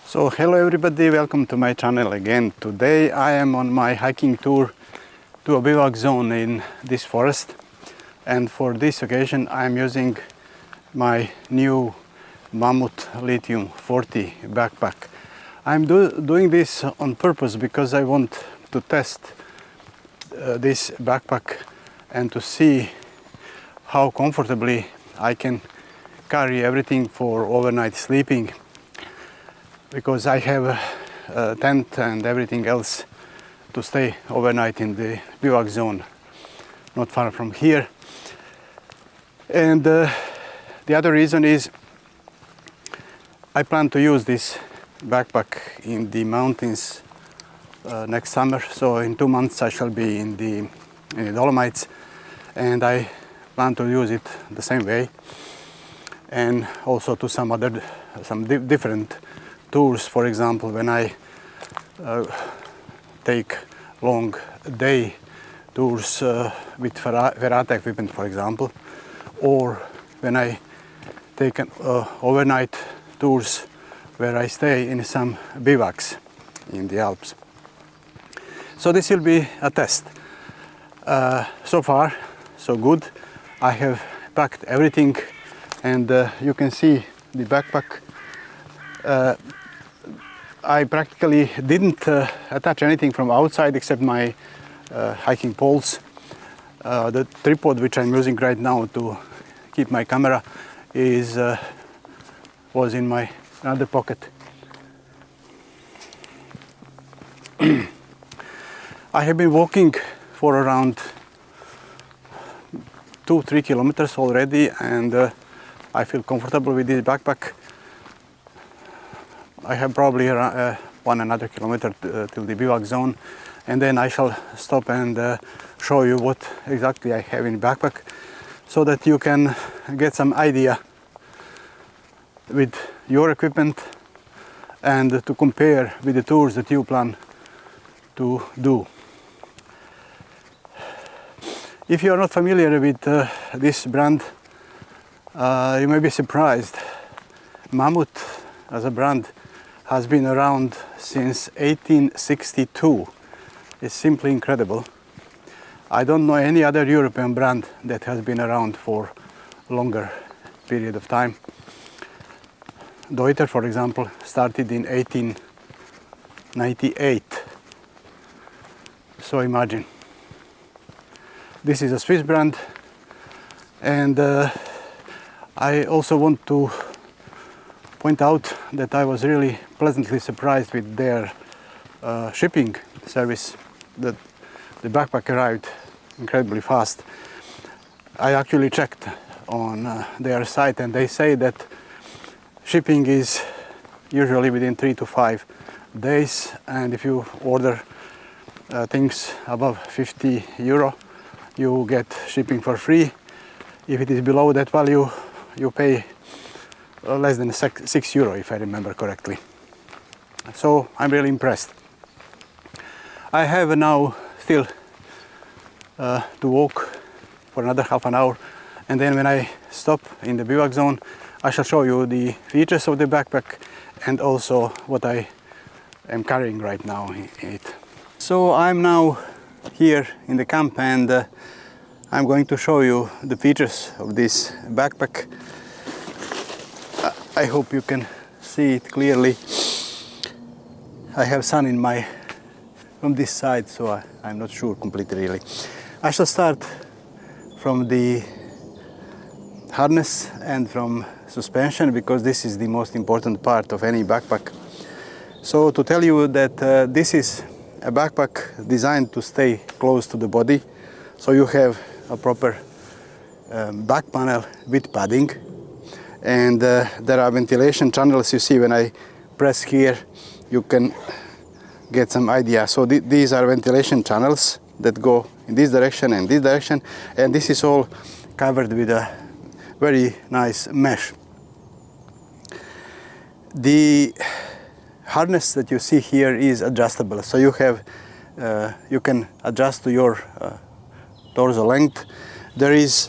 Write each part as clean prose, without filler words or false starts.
So hello everybody, welcome to my channel again. Today I am on my hiking tour to a bivouac zone in this forest, and for this occasion I am using my new Mammut Lithium 40 backpack. I'm doing this on purpose because I want to test this backpack and to see how comfortably I can carry everything for overnight sleeping, because I have a tent and everything else to stay overnight in the bivouac zone not far from here. And the other reason is I plan to use this backpack in the mountains next summer. So in 2 months I shall be in the Dolomites, and I plan to use it the same way, and also to some different tours. For example, when I take long day tours with Ferrata equipment, for example, or when I take overnight tours where I stay in some bivouacs in the Alps. So this will be a test. So far, so good. I have packed everything, and you can see the backpack. I practically didn't attach anything from outside except my hiking poles. The tripod which I'm using right now to keep my camera was in my other pocket. I have been walking for around 2-3 kilometers already, and I feel comfortable with this backpack. I have probably another kilometer till the bivouac zone, and then I shall stop and show you what exactly I have in the backpack, so that you can get some idea with your equipment and to compare with the tours that you plan to do. If you are not familiar with this brand, you may be surprised. Mammut as a brand has been around since 1862. It's simply incredible. I don't know any other European brand that has been around for a longer period of time. Deuter, for example, started in 1898. So imagine. This is a Swiss brand, and I also want to point out that I was really pleasantly surprised with their shipping service. The backpack arrived incredibly fast. I actually checked on their site, and they say that shipping is usually within 3 to 5 days, and if you order things above €50, you get shipping for free. If it is below that value, you pay less than €6, if I remember correctly. So I'm really impressed. I have now still to walk for another half an hour, and then when I stop in the bivouac zone, I shall show you the features of the backpack and also what I am carrying right now in it. So I'm now here in the camp, and I'm going to show you the features of this backpack. I hope you can see it clearly. I have sun from this side, so I'm not sure completely really. I shall start from the harness and from suspension, because this is the most important part of any backpack. So to tell you that this is a backpack designed to stay close to the body, so you have a proper back panel with padding. And there are ventilation channels. You see, when I press here, you can get some idea. So these are ventilation channels that go in this direction and this direction, and this is all covered with a very nice mesh. The harness that you see here is adjustable, so you can adjust to your torso length. There is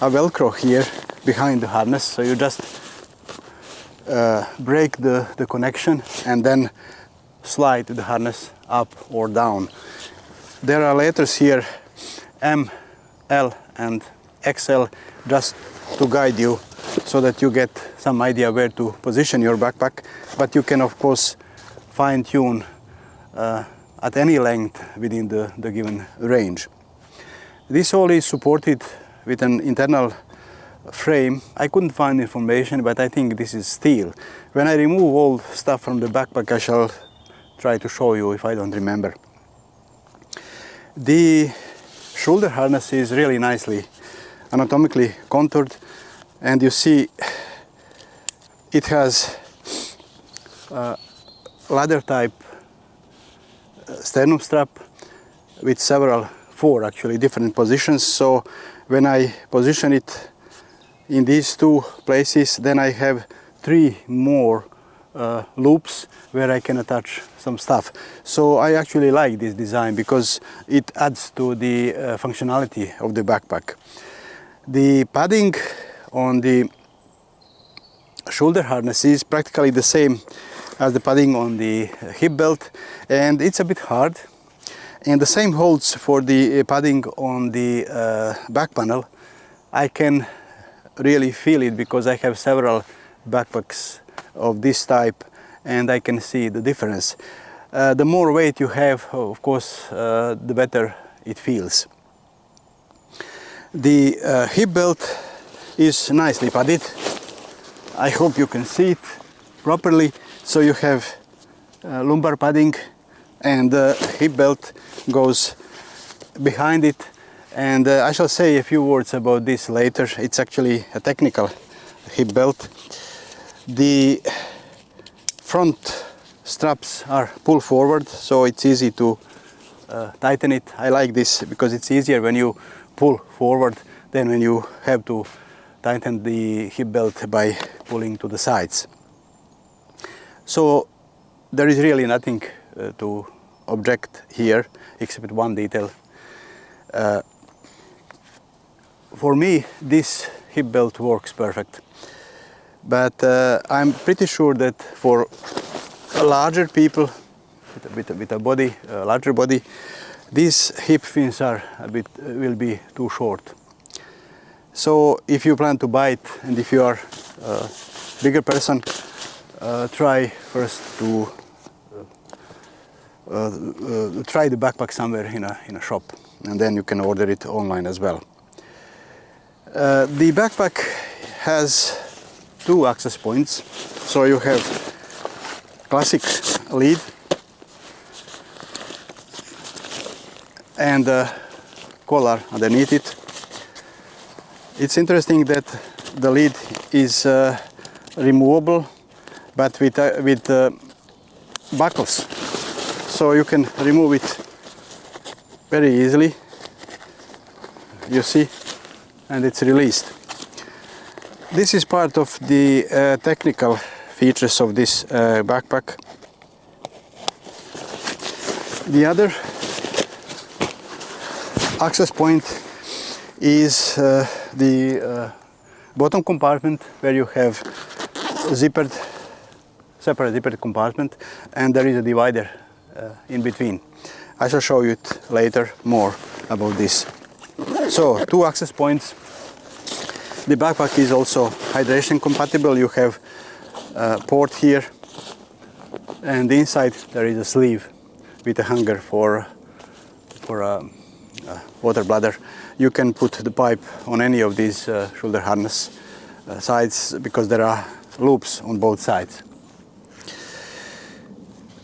a Velcro here behind the harness, so you just break the connection and then slide the harness up or down. There are letters here M, L and XL just to guide you so that you get some idea where to position your backpack, but you can of course fine-tune at any length within the given range. This all is supported with an internal frame. I couldn't find information, but I think this is steel. When I remove all stuff from the backpack, I shall try to show you if I don't remember. The shoulder harness is really nicely anatomically contoured, and you see it has ladder type sternum strap with four actually different positions. So when I position it in these two places, then I have 3 more loops where I can attach some stuff. So I actually like this design because it adds to the functionality of the backpack. The padding on the shoulder harness is practically the same as the padding on the hip belt, and it's a bit hard. And the same holds for the padding on the back panel. I can really feel it because I have several backpacks of this type and I can see the difference. The more weight you have, of course, the better it feels. The hip belt is nicely padded. I hope you can see it properly. So you have lumbar padding and the hip belt goes behind it. And I shall say a few words about this later. It's actually a technical hip belt. The front straps are pull forward, so it's easy to tighten it. I like this because it's easier when you pull forward than when you have to tighten the hip belt by pulling to the sides. So there is really nothing to object here except one detail. For me, this hip belt works perfect, but I'm pretty sure that for larger people with a body, larger body, these hip fins are will be too short. So if you plan to buy it, and if you are a bigger person, try first to try the backpack somewhere in a shop, and then you can order it online as well. The backpack has 2 access points, so you have classic lead and a collar underneath it. It's interesting that the lead is removable, but with buckles, so you can remove it very easily. You see, and it's released. This is part of the technical features of this backpack. The other access point is the bottom compartment, where you have separate zippered compartment, and there is a divider in between. I shall show you it later more about this. So 2 access points. The backpack is also hydration compatible. You have a port here, and inside there is a sleeve with a hanger for a water bladder. You can put the pipe on any of these shoulder harness sides because there are loops on both sides.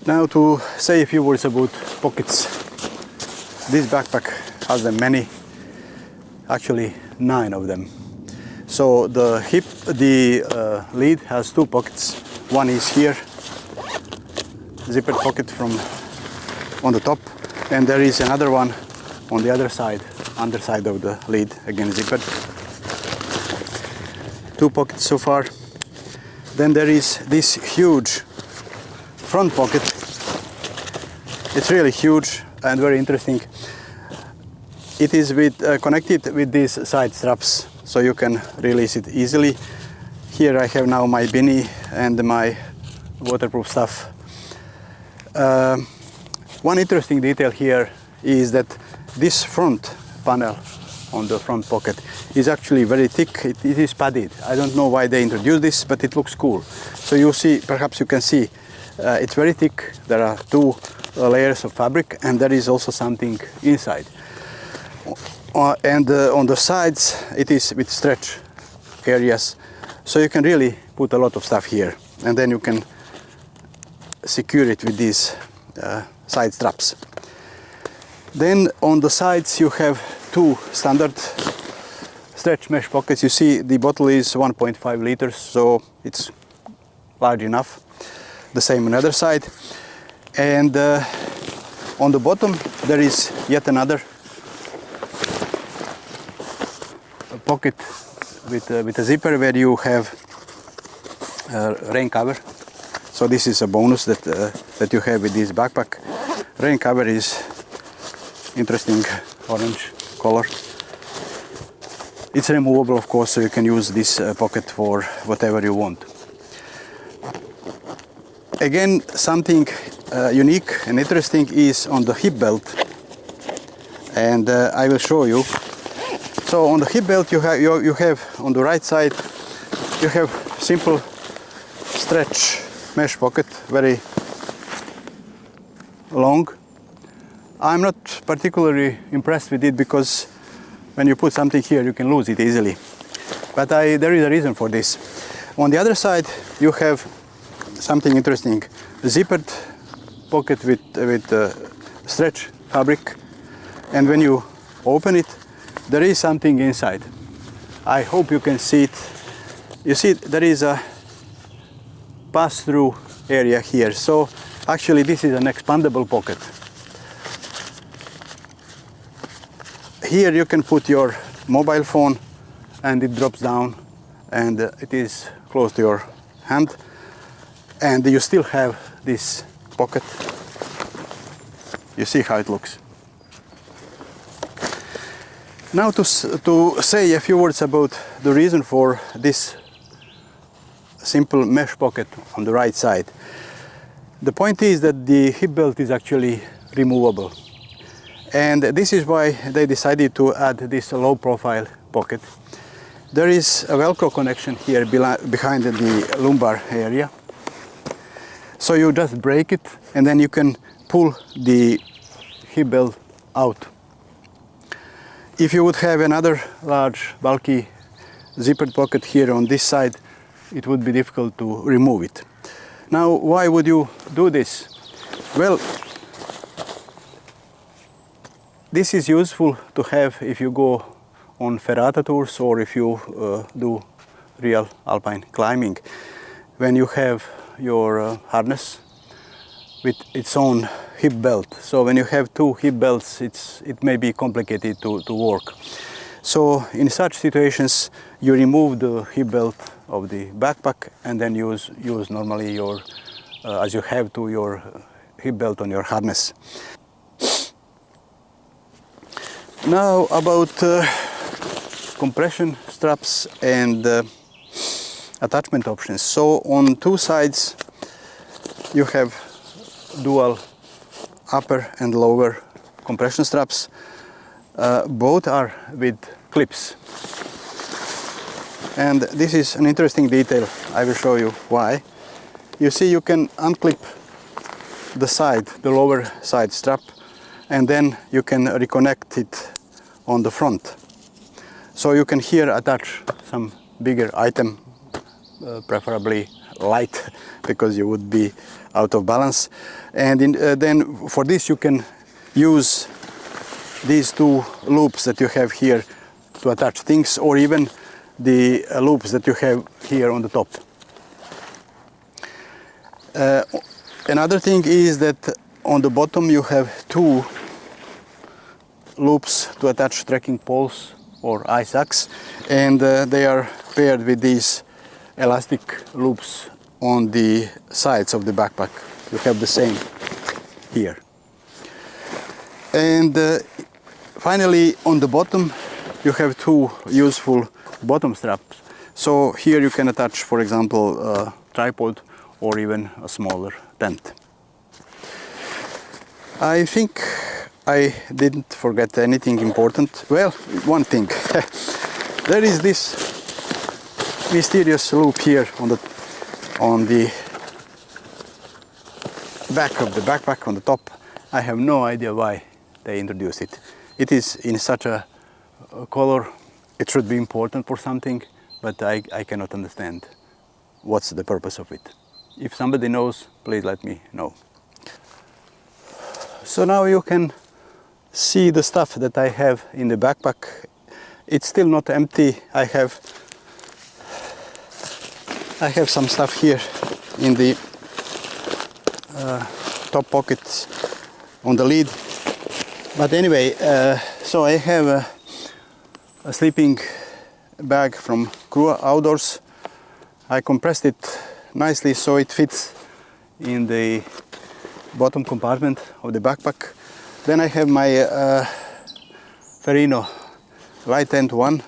Now to say a few words about pockets. This backpack has them many, actually 9 of them. So the lead has 2 pockets. One is here, zippered pocket on the top, and there is another one on the other side, underside of the lead, again zippered. 2 pockets so far. Then there is this huge front pocket. It's really huge and very interesting. It is connected with these side straps, so you can release it easily. Here I have now my beanie and my waterproof stuff. One interesting detail here is that this front panel on the front pocket is actually very thick. It is padded. I don't know why they introduced this, but it looks cool. So you see, perhaps you can see, it's very thick. There are two layers of fabric, and there is also something inside. And on the sides, it is with stretch areas, so you can really put a lot of stuff here, and then you can secure it with these side straps. Then on the sides you have two standard stretch mesh pockets. You see the bottle is 1.5 liters, so it's large enough. The same on the other side. And on the bottom there is yet another pocket with a zipper where you have rain cover. So this is a bonus that you have with this backpack. Rain cover is interesting orange color. It's removable, of course, so you can use this pocket for whatever you want. Again, something unique and interesting is on the hip belt, and I will show you. So on the hip belt you have on the right side you have simple stretch mesh pocket, very long. I'm not particularly impressed with it because when you put something here you can lose it easily. But there is a reason for this. On the other side you have something interesting, a zippered pocket with stretch fabric, and when you open it there is something inside. I hope you can see it. You see there is a pass-through area here, so actually this is an expandable pocket. Here you can put your mobile phone and it drops down and it is close to your hand, and you still have this pocket. You see how it looks. Now to say a few words about the reason for this simple mesh pocket on the right side. The point is that the hip belt is actually removable, and this is why they decided to add this low profile pocket. There is a Velcro connection here behind the lumbar area, so you just break it and then you can pull the hip belt out. If you would have another large bulky zippered pocket here on this side, it would be difficult to remove it. Now, why would you do this? Well, this is useful to have if you go on ferrata tours or if you do real alpine climbing, when you have your harness with its own hip belt. So when you have two hip belts, it may be complicated to work. So in such situations you remove the hip belt of the backpack and then use normally your as you have to your hip belt on your harness. Now about compression straps and attachment options. So on two sides you have dual upper and lower compression straps. Both are with clips, and this is an interesting detail. I will show you why. You see, you can unclip the lower side strap, and then you can reconnect it on the front. So you can here attach some bigger item, preferably light, because you would be out of balance. And then for this you can use these two loops that you have here to attach things, or even the loops that you have here on the top. Another thing is that on the bottom you have two loops to attach trekking poles or ice axe, and they are paired with these elastic loops on the sides of the backpack. You have the same here. And finally, on the bottom you have two useful bottom straps. So here you can attach, for example, tripod or even a smaller tent. I think I didn't forget anything important. Well, one thing. There is this mysterious loop here on the back of the backpack on the top. I have no idea why they introduced it. It is in such a color. It should be important for something, but I cannot understand what's the purpose of it. If somebody knows, please let me know. So now you can see the stuff that I have in the backpack. It's still not empty. I have some stuff here in the top pockets on the lid. But anyway, so I have a sleeping bag from Crew Outdoors. I compressed it nicely so it fits in the bottom compartment of the backpack. Then I have my Ferrino Light Tent 1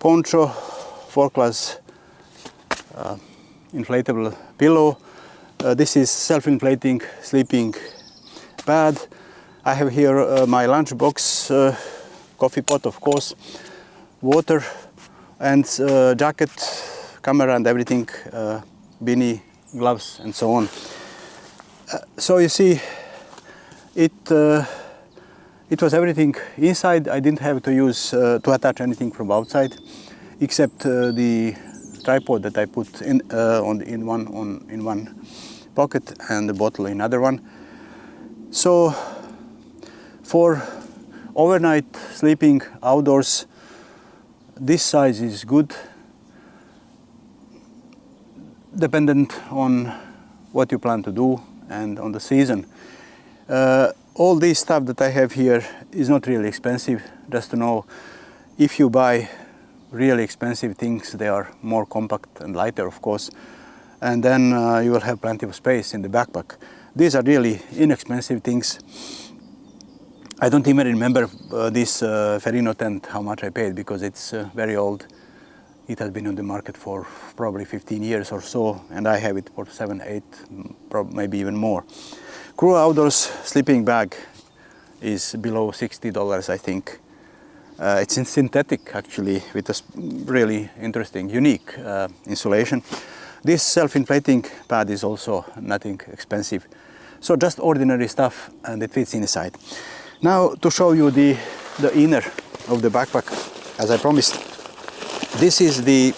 poncho, 4-class inflatable pillow. This is self-inflating sleeping pad. I have here my lunch box, coffee pot of course, water and jacket, camera and everything, beanie, gloves and so on. So you see, it was everything inside. I didn't have to use to attach anything from outside, except the tripod that I put in one pocket and the bottle in other one. So for overnight sleeping outdoors, this size is good, dependent on what you plan to do and on the season. All this stuff that I have here is not really expensive. Just to know, if you buy really expensive things, they are more compact and lighter, of course, and then you will have plenty of space in the backpack. These are really inexpensive things. I don't even remember this Ferrino tent, how much I paid, because it's very old. It has been on the market for probably 15 years or so, and I have it for 7, 8, maybe even more. Crew Outdoors sleeping bag is below $60, I think. It's in synthetic, actually, with a really interesting, unique insulation. This self-inflating pad is also nothing expensive. So just ordinary stuff, and it fits inside. Now to show you the inner of the backpack, as I promised. This is the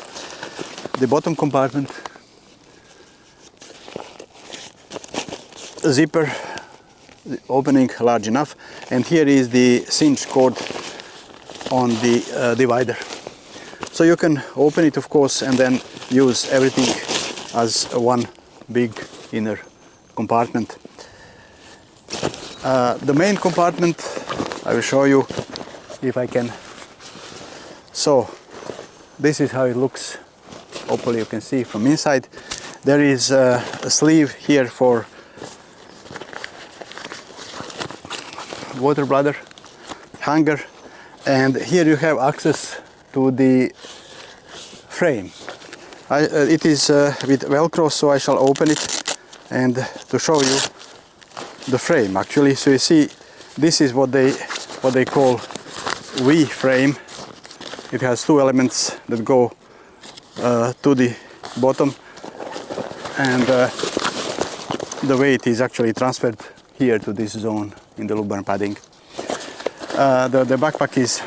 bottom compartment. Zipper, the opening large enough, and here is the cinch cord on the divider. So you can open it, of course, and then use everything as one big inner compartment. The main compartment, I will show you if I can. So this is how it looks. Hopefully you can see from inside. There is a sleeve here for water bladder, hanger, and here you have access to the frame. It is with Velcro, so I shall open it and to show you the frame actually. So you see, this is what they call V frame. It has two elements that go to the bottom, and the weight is actually transferred here to this zone in the lumbar padding. The backpack is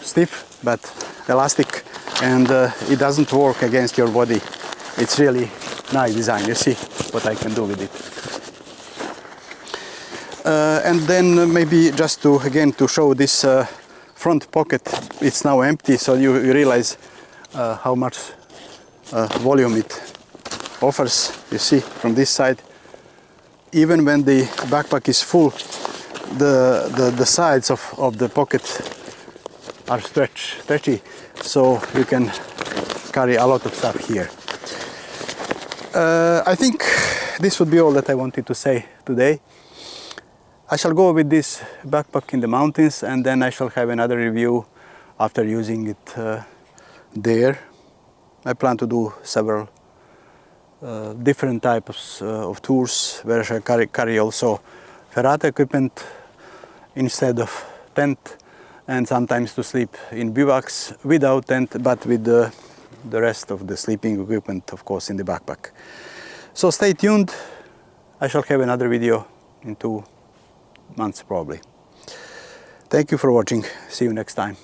stiff but elastic, and it doesn't work against your body. It's really nice design. You see what I can do with it. And then maybe just to show this front pocket, it's now empty, so you realize how much volume it offers. You see from this side, even when the backpack is full, the sides of the pocket are stretchy, so you can carry a lot of stuff here. I think this would be all that I wanted to say today. I shall go with this backpack in the mountains, and then I shall have another review after using it there. I plan to do several different types of tours where I shall carry also ferrata equipment instead of tent, and sometimes to sleep in bivouacs without tent but with the rest of the sleeping equipment, of course, in the backpack. So stay tuned. I shall have another video in 2 months probably. Thank you for watching. See you next time.